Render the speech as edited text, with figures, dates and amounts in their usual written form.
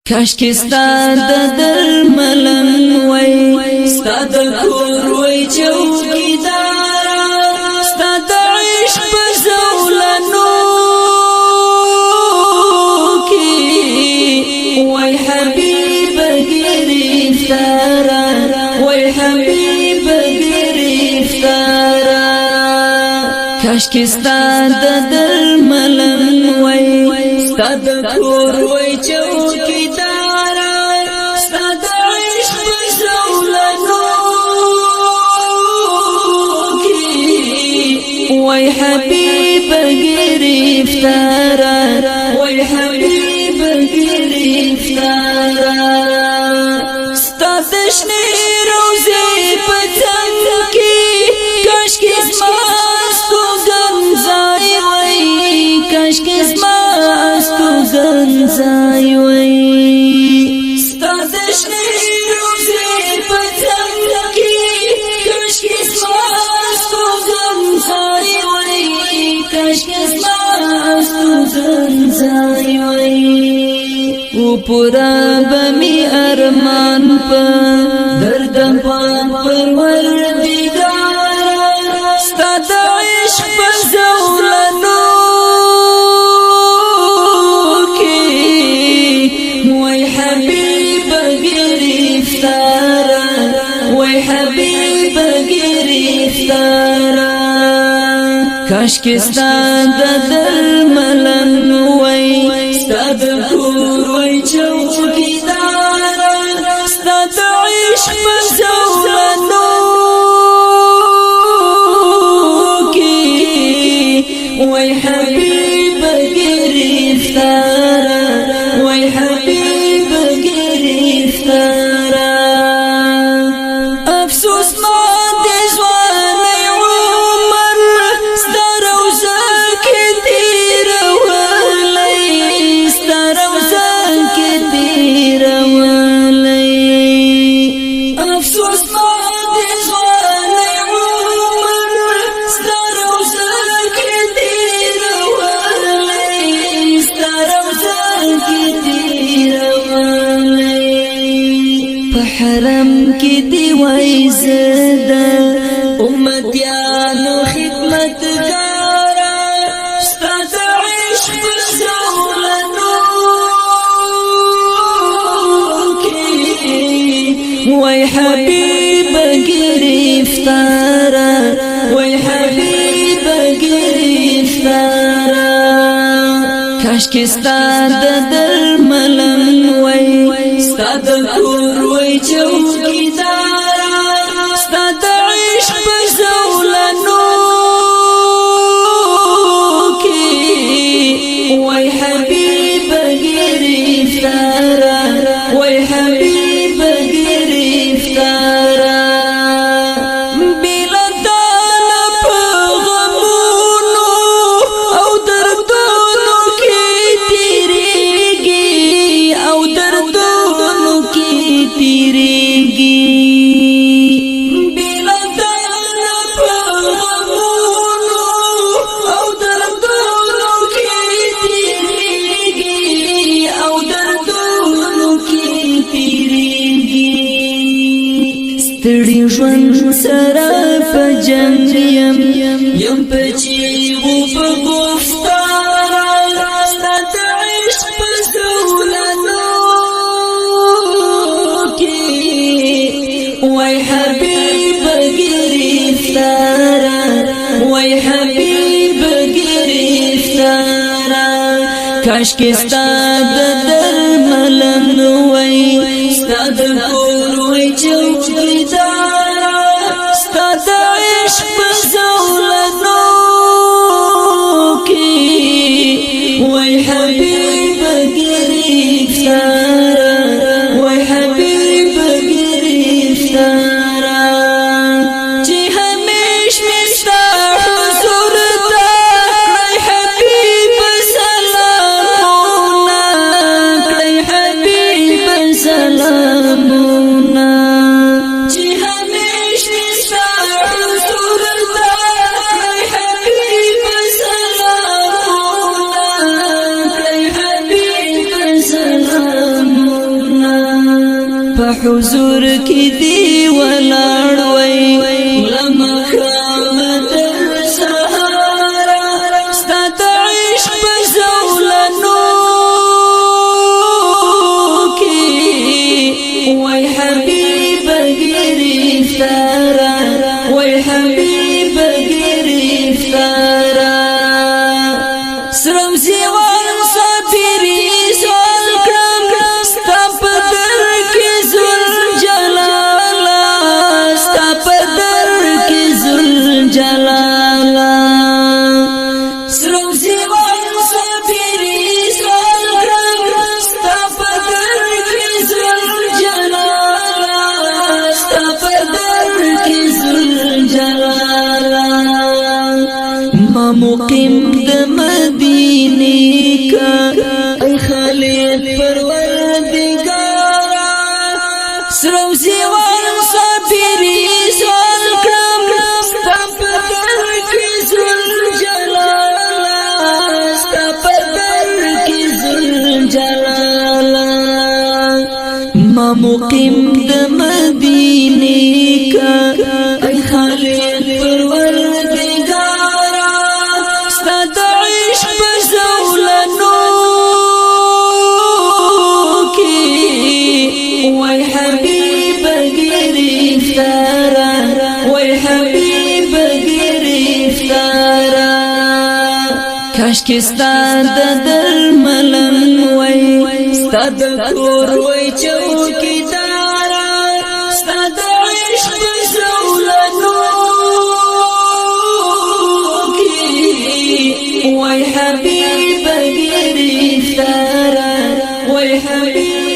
کاشکی ستا د درملن وای ستا د کور وای چوکیدارا ستا د عشق په زولنو کی وای حبیب گرفتارا وای حبیب گرفتارا کاشکی ستا د درملن وای ستا د کور وای چوکیدارا وای حبیب گرفتارا وای حبیب گرفتارا ستا دشنی روزی پتنگ کی کاشکی زماستو گنزای وای کاشکی زماستو گنزای وای ستا دشنی روزی پتنگ کی کاشکی زماستو گنزای او پورا بمی ارمان پا دردم پان پروردگارا ستا دا عشق پا زولنو کی وی حبیب گرفتارا وی حبیب گرفتارا کاشکی ستا د درملن وای ستا د کور وای چوکیدارا ستا د عشق په زولنو کی وای حبیب گرفتارا وای حبیب گرفتارا افسوس ما حرم کی دی وای زدا امتیانو خدمتگارا ستا د عشق زولنو کی وای حبیب گرفتارا وای حبیب گرفتارا کاشکی ستا د درملن وای ستا د کور وای چوکیدارا ستا د عشق په زولنو کی وای حبیب گرفتارا وای حبیب گرفتارا ستړي ژوند سره په جنګ یم پچی و په گفتارا ستا د عشق په زولنو کی وای حبیب گرفتارا وای حبیب گرفتارا کاشکی ستا د درملن وای ستا د کور وای چوکیدارا ستا د عشق په زولنو کی وای حبیب گرفتارا وای حبیب گرفتارا چې همیش مستا حضور ته کړی حبیب سلامونه کړی حبیب سلامونه چې همیش مستا حضور حضور کی دی ولاړ وای لما کرامت سهارا ستاد عشق بزولنو کی وای حبیب گرفتارا وای حبیب گرفتارا سرم زیوان صابری سوال کرم ستا پدر کی ذل جلالا ستا پدر کی ذل جلالا سرم زیوان صابری سوال کرم ستا پدر کی ذل جلالا ستا پدر کی ذل جلالا ما مقیم د مدینه کا ای خالق پروردگارا سرو زیوان صابری سوال کرم ستا پدر کی ذل جلالا ستا پدر کی ذل جلالا ما مقیم د مدینه کا ای خالق پروردگارا ستاد عشق بزولنو کی وای حبیب گرفتارا وای حبیب گرفتارا کاش که ستاد درملن وای ستاد کور وای چوکیدارا ستاد عشق بزولنو وای حبیب گرفتارا وای حبیب